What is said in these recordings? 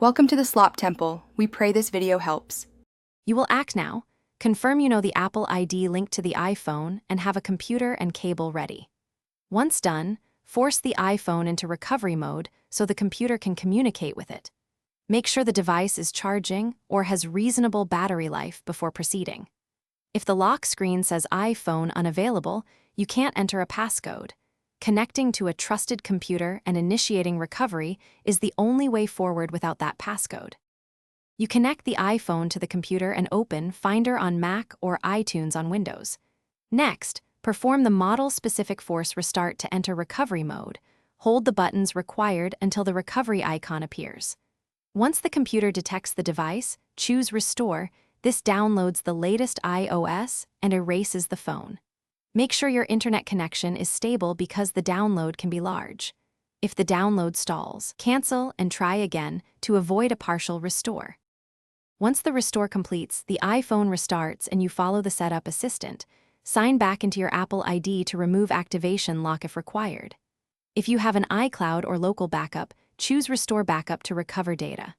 Welcome to the Slop Temple. We pray this video helps. You will act now. Confirm you know the Apple ID linked to the iPhone and have a computer and cable ready. Once done, force the iPhone into recovery mode so the computer can communicate with it. Make sure the device is charging or has reasonable battery life before proceeding. If the lock screen says iPhone unavailable, you can't enter a passcode. Connecting to a trusted computer and initiating recovery is the only way forward without that passcode. You connect the iPhone to the computer and open Finder on Mac or iTunes on Windows. Next, perform the model-specific force restart to enter recovery mode. Hold the buttons required until the recovery icon appears. Once the computer detects the device, choose Restore. This downloads the latest iOS and erases the phone. Make sure your internet connection is stable because the download can be large. If the download stalls, cancel and try again to avoid a partial restore. Once the restore completes, the iPhone restarts and you follow the setup assistant. Sign back into your Apple ID to remove activation lock if required. If you have an iCloud or local backup, choose Restore Backup to recover data.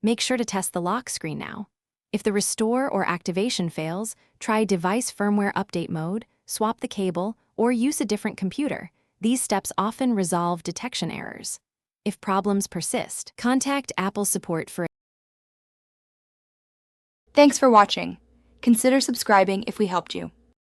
Make sure to test the lock screen now. If the restore or activation fails, try Device Firmware Update mode, swap the cable, or use a different computer. These steps often resolve detection errors. If problems persist, contact Apple support for. Thanks for watching. Consider subscribing if we helped you.